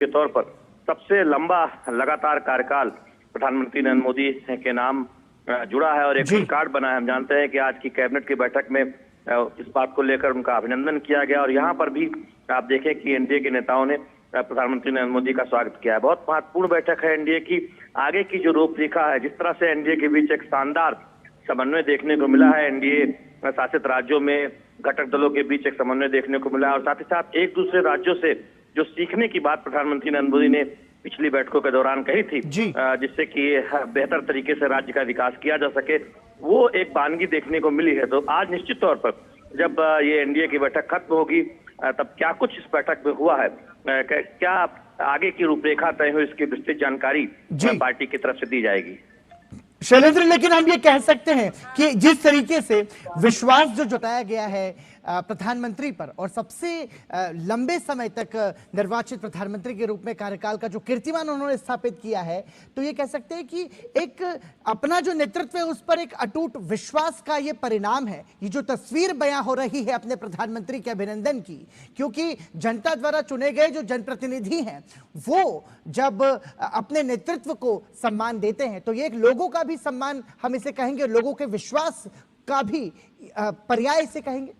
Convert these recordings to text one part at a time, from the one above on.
के तौर पर सबसे लंबा लगातार कार्यकाल प्रधानमंत्री नरेंद्र मोदी के नाम जुड़ा है और एक रिकॉर्ड बना है। हम जानते हैं कि आज की कैबिनेट की बैठक में इस बात को लेकर उनका अभिनंदन किया गया और यहाँ पर भी आप देखें कि एनडीए के नेताओं ने प्रधानमंत्री नरेंद्र मोदी का स्वागत किया है। बहुत महत्वपूर्ण बैठक है एनडीए की। आगे की जो रूपरेखा है, जिस तरह से एनडीए के बीच एक शानदार समन्वय देखने को मिला है, एनडीए शासित राज्यों में घटक दलों के बीच एक समन्वय देखने को मिला है और साथ ही साथ एक दूसरे राज्यों से जो सीखने की बात प्रधानमंत्री नरेंद्र मोदी ने पिछली बैठकों के दौरान कही थी, जिससे कि बेहतर तरीके से राज्य का विकास किया जा सके, वो एक वानगी देखने को मिली है। तो आज निश्चित तौर पर जब ये एनडीए की बैठक खत्म होगी तब क्या कुछ इस बैठक में हुआ है, क्या आगे की रूपरेखा तय हुई, इसकी विस्तृत जानकारी पार्टी की तरफ से दी जाएगी। शैलेंद्र, लेकिन हम ये कह सकते हैं कि जिस तरीके से विश्वास जो जताया गया है प्रधानमंत्री पर और सबसे लंबे समय तक निर्वाचित प्रधानमंत्री के रूप में कार्यकाल का जो कीर्तिमान उन्होंने स्थापित किया है, तो ये कह सकते हैं कि एक अपना जो नेतृत्व है उस पर एक अटूट विश्वास का ये परिणाम है। ये जो तस्वीर बयां हो रही है अपने प्रधानमंत्री के अभिनंदन की, क्योंकि जनता द्वारा चुने गए जो जनप्रतिनिधि हैं वो जब अपने नेतृत्व को सम्मान देते हैं तो ये एक लोगों का भी सम्मान, हम इसे कहेंगे लोगों के विश्वास का भी पर्याय से कहेंगे।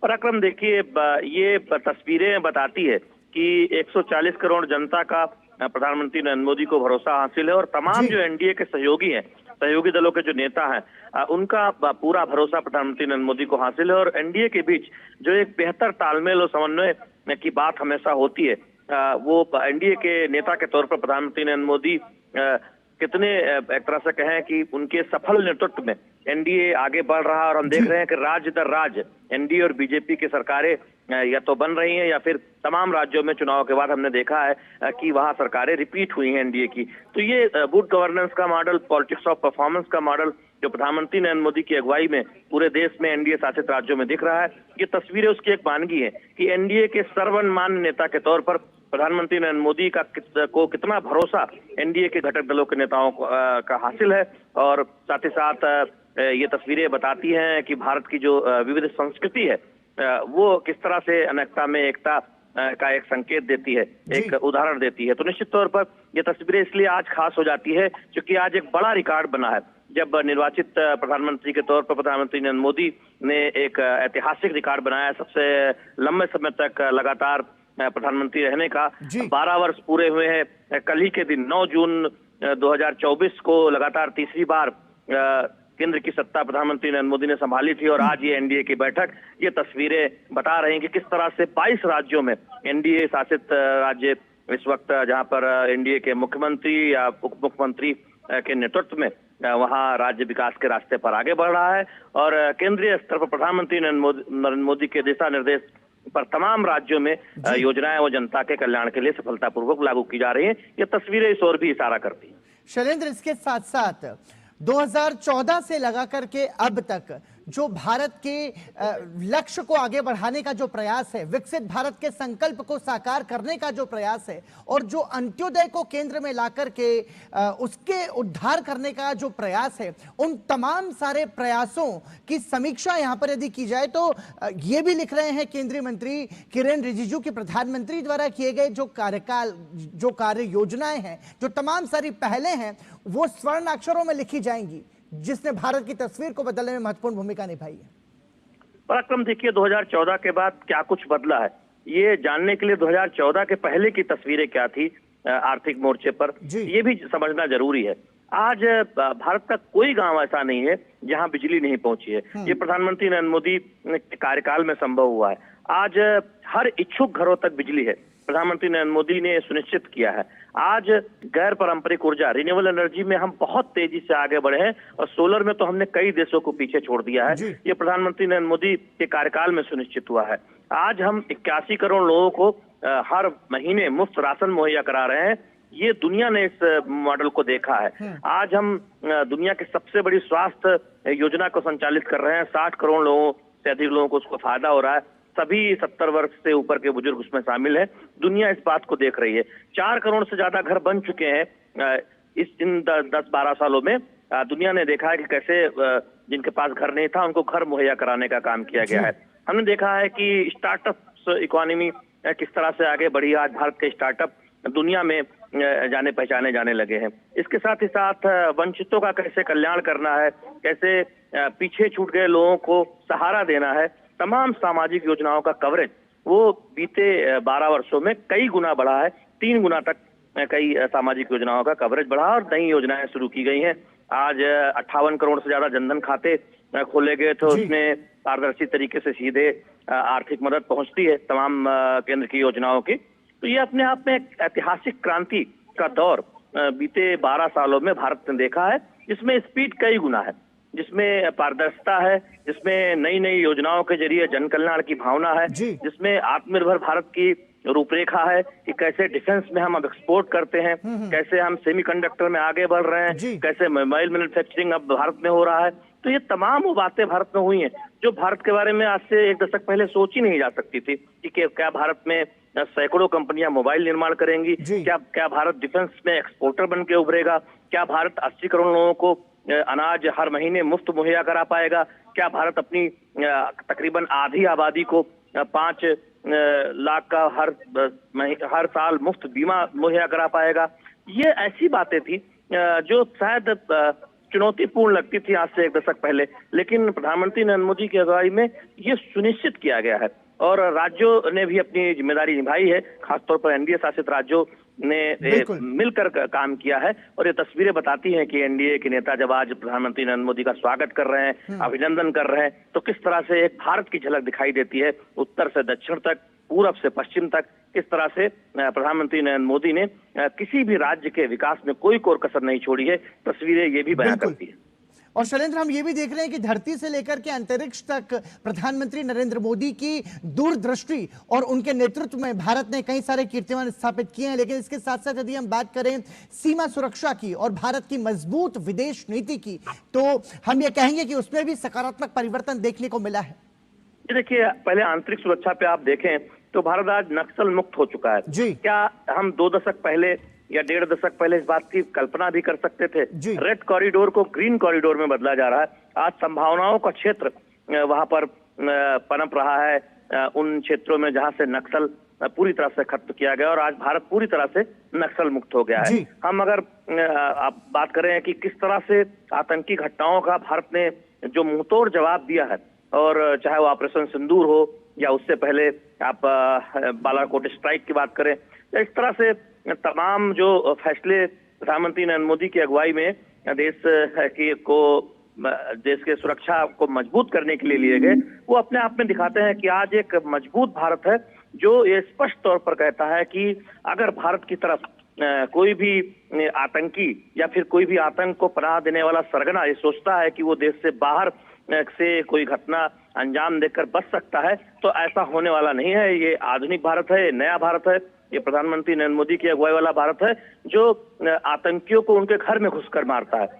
पराक्रम, देखिए ये तस्वीरें बताती है कि 140 करोड़ जनता का प्रधानमंत्री नरेंद्र मोदी को भरोसा हासिल है और तमाम जो एनडीए के सहयोगी हैं, सहयोगी दलों के जो नेता हैं, उनका पूरा भरोसा प्रधानमंत्री नरेंद्र मोदी को हासिल है और एनडीए के बीच जो एक बेहतर तालमेल और समन्वय की बात हमेशा होती है, वो एनडीए के नेता के तौर पर प्रधानमंत्री नरेंद्र मोदी कितने एक तरह से कहें कि उनके सफल नेतृत्व में एनडीए आगे बढ़ रहा है और हम देख रहे हैं कि राज्य दर राज्य एनडीए और बीजेपी की सरकारें या तो बन रही हैं या फिर तमाम राज्यों में चुनाव के बाद हमने देखा है कि वहां सरकारें रिपीट हुई हैं एनडीए की। तो ये गुड गवर्नेंस का मॉडल, पॉलिटिक्स ऑफ परफॉर्मेंस का मॉडल जो प्रधानमंत्री नरेंद्र मोदी की अगुवाई में पूरे देश में एनडीए शासित राज्यों में दिख रहा है, ये तस्वीरें उसकी एक वानगी है कि एनडीए के सर्वमान्य नेता के तौर पर प्रधानमंत्री नरेंद्र मोदी को कितना भरोसा एनडीए के घटक दलों के नेताओं का हासिल है। और साथ ही साथ ये तस्वीरें बताती हैं कि भारत की जो विविध संस्कृति है वो किस तरह से अनेकता में एकता का एक संकेत देती है, एक उदाहरण देती है। तो निश्चित तौर पर ये तस्वीरें इसलिए आज खास हो जाती है क्योंकि आज एक बड़ा रिकॉर्ड बना है जब निर्वाचित प्रधानमंत्री के तौर पर प्रधानमंत्री नरेंद्र मोदी ने एक ऐतिहासिक रिकॉर्ड बनाया, सबसे लंबे समय तक लगातार प्रधानमंत्री रहने का। 12 वर्ष पूरे हुए हैं कल ही के दिन 9 जून 2024 को लगातार तीसरी बार केंद्र की सत्ता प्रधानमंत्री नरेंद्र मोदी ने संभाली थी और आज ये एनडीए की बैठक, ये तस्वीरें बता रही हैं कि किस तरह से 22 राज्यों में एनडीए शासित राज्य इस वक्त जहां पर एनडीए के मुख्यमंत्री या उप मुख्यमंत्री के नेतृत्व में वहां राज्य विकास के रास्ते पर आगे बढ़ रहा है और केंद्रीय स्तर पर प्रधानमंत्री नरेंद्र मोदी के दिशा निर्देश पर तमाम राज्यों में योजनाएं वो जनता के कल्याण के लिए सफलतापूर्वक लागू की जा रही हैं। ये तस्वीरें इस ओर भी इशारा करती हैं। शैलेंद्र, इसके साथ साथ 2014 से लगा करके अब तक जो भारत के लक्ष्य को आगे बढ़ाने का जो प्रयास है, विकसित भारत के संकल्प को साकार करने का जो प्रयास है और जो अंत्योदय को केंद्र में लाकर के उसके उद्धार करने का जो प्रयास है, उन तमाम सारे प्रयासों की समीक्षा यहां पर यदि की जाए तो ये भी लिख रहे हैं केंद्रीय मंत्री किरेन रिजिजू की प्रधानमंत्री द्वारा किए गए जो कार्यकाल, जो कार्य योजनाएं हैं, जो तमाम सारी पहलें हैं, वो स्वर्ण अक्षरों में लिखी जाएंगी जिसने भारत की तस्वीर को बदलने में महत्वपूर्ण भूमिका निभाई है। पराक्रम, देखिए 2014 के बाद क्या कुछ बदला है ये जानने के लिए 2014 के पहले की तस्वीरें क्या थी आर्थिक मोर्चे पर, ये भी समझना जरूरी है। आज भारत का कोई गांव ऐसा नहीं है जहां बिजली नहीं पहुंची है। ये प्रधानमंत्री नरेंद्र मोदी के कार्यकाल में संभव हुआ है। आज हर इच्छुक घरों तक बिजली है, प्रधानमंत्री नरेंद्र मोदी ने सुनिश्चित किया है। आज गैर पारंपरिक ऊर्जा, रिन्यूएबल एनर्जी में हम बहुत तेजी से आगे बढ़े हैं और सोलर में तो हमने कई देशों को पीछे छोड़ दिया है। ये प्रधानमंत्री नरेंद्र मोदी के कार्यकाल में सुनिश्चित हुआ है। आज हम 81 करोड़ लोगों को हर महीने मुफ्त राशन मुहैया करा रहे हैं। ये दुनिया ने इस मॉडल को देखा है। आज हम दुनिया की सबसे बड़ी स्वास्थ्य योजना को संचालित कर रहे हैं। 60 करोड़ लोगों से अधिक लोगों को उसको फायदा हो रहा है। सभी 70 वर्ष से ऊपर के बुजुर्ग उसमें शामिल हैं। दुनिया इस बात को देख रही है। 4 करोड़ से ज्यादा घर बन चुके हैं इन 10-12 सालों में। दुनिया ने देखा है कि कैसे जिनके पास घर नहीं था उनको घर मुहैया कराने का काम किया गया है। हमने देखा है कि स्टार्टअप इकोनॉमी किस तरह से आगे बढ़ी। आज भारत के स्टार्टअप दुनिया में जाने पहचाने जाने लगे हैं। इसके साथ ही साथ वंचितों का कैसे कल्याण करना है, कैसे पीछे छूट गए लोगों को सहारा देना है, तमाम सामाजिक योजनाओं का कवरेज वो बीते 12 वर्षों में कई गुना बढ़ा है। 3 गुना तक कई सामाजिक योजनाओं का कवरेज बढ़ा और नई योजनाएं शुरू की गई हैं। आज 58 करोड़ से ज्यादा जनधन खाते खोले गए थे, उसमें पारदर्शी तरीके से सीधे आर्थिक मदद पहुंचती है तमाम केंद्र की योजनाओं की। तो ये अपने आप में एक ऐतिहासिक क्रांति का दौर बीते 12 सालों में भारत ने देखा है, जिसमें स्पीड कई गुना है, जिसमें पारदर्शिता है, जिसमें नई नई योजनाओं के जरिए जन कल्याण की भावना है, जिसमें आत्मनिर्भर भारत की रूपरेखा है कि कैसे डिफेंस में हम अब एक्सपोर्ट करते हैं, कैसे हम सेमीकंडक्टर में आगे बढ़ रहे हैं, कैसे मोबाइल मैन्युफैक्चरिंग अब भारत में हो रहा है। तो ये तमाम वो बातें भारत में हुई हैं जो भारत के बारे में आज से 1 दशक पहले सोची नहीं जा सकती थी कि क्या भारत में सैकड़ों कंपनियां मोबाइल निर्माण करेंगी, क्या भारत डिफेंस में एक्सपोर्टर बन के उभरेगा, क्या भारत 80 करोड़ लोगों को अनाज हर महीने मुफ्त मुहैया करा पाएगा, क्या भारत अपनी तकरीबन आधी आबादी को 5 लाख का हर साल मुफ्त बीमा मुहैया करा पाएगा। ये ऐसी बातें थी जो शायद चुनौतीपूर्ण लगती थी आज से 1 दशक पहले, लेकिन प्रधानमंत्री नरेंद्र मोदी की अगुवाई में ये सुनिश्चित किया गया है और राज्यों ने भी अपनी जिम्मेदारी निभाई है। खासतौर पर एनडीए शासित राज्यों ने मिलकर काम किया है और ये तस्वीरें बताती हैं कि एनडीए के नेता जब आज प्रधानमंत्री नरेंद्र मोदी का स्वागत कर रहे हैं, अभिनंदन कर रहे हैं, तो किस तरह से एक भारत की झलक दिखाई देती है, उत्तर से दक्षिण तक, पूरब से पश्चिम तक, किस तरह से प्रधानमंत्री नरेंद्र मोदी ने किसी भी राज्य के विकास में कोई कोर कसर नहीं छोड़ी है। तस्वीरें ये भी बयां करती है। और शैलेंद्र, हम ये भी देख रहे हैं कि धरती से लेकर के अंतरिक्ष तक प्रधानमंत्री नरेंद्र मोदी की दूरदृष्टि और उनके नेतृत्व में भारत ने कई सारे कीर्तिमान स्थापित किए हैं। लेकिन इसके साथ साथ यदि हम बात करें सीमा सुरक्षा की और भारत की मजबूत विदेश नीति की, तो हम ये कहेंगे कि उसमें भी सकारात्मक परिवर्तन देखने को मिला है। देखिए, पहले आंतरिक सुरक्षा पे आप देखें तो भारत आज नक्सल मुक्त हो चुका है। क्या हम 2 दशक पहले या 1.5 दशक पहले इस बात की कल्पना भी कर सकते थे? रेड कॉरिडोर को ग्रीन कॉरिडोर में बदला जा रहा है। आज संभावनाओं का क्षेत्र वहां पर पनप रहा है, उन क्षेत्रों में जहां से नक्सल पूरी तरह से खत्म किया गया और आज भारत पूरी तरह से नक्सल मुक्त हो गया है। हम अगर आप बात करें कि किस तरह से आतंकी घटनाओं का भारत ने जो मुंहतोड़ जवाब दिया है, और चाहे वो ऑपरेशन सिंदूर हो या उससे पहले आप बालाकोट स्ट्राइक की बात करें, इस तरह से तमाम जो फैसले प्रधानमंत्री नरेंद्र मोदी की अगुवाई में देश के सुरक्षा को मजबूत करने के लिए लिए गए, वो अपने आप में दिखाते हैं कि आज एक मजबूत भारत है जो ये स्पष्ट तौर पर कहता है कि अगर भारत की तरफ कोई भी आतंकी या फिर कोई भी आतंक को पनाह देने वाला सरगना ये सोचता है कि वो देश से बाहर से कोई घटना अंजाम देकर बच सकता है, तो ऐसा होने वाला नहीं है। ये आधुनिक भारत है, ये नया भारत है, ये प्रधानमंत्री नरेंद्र मोदी की अगुवाई वाला भारत है जो आतंकियों को उनके घर में घुसकर मारता है।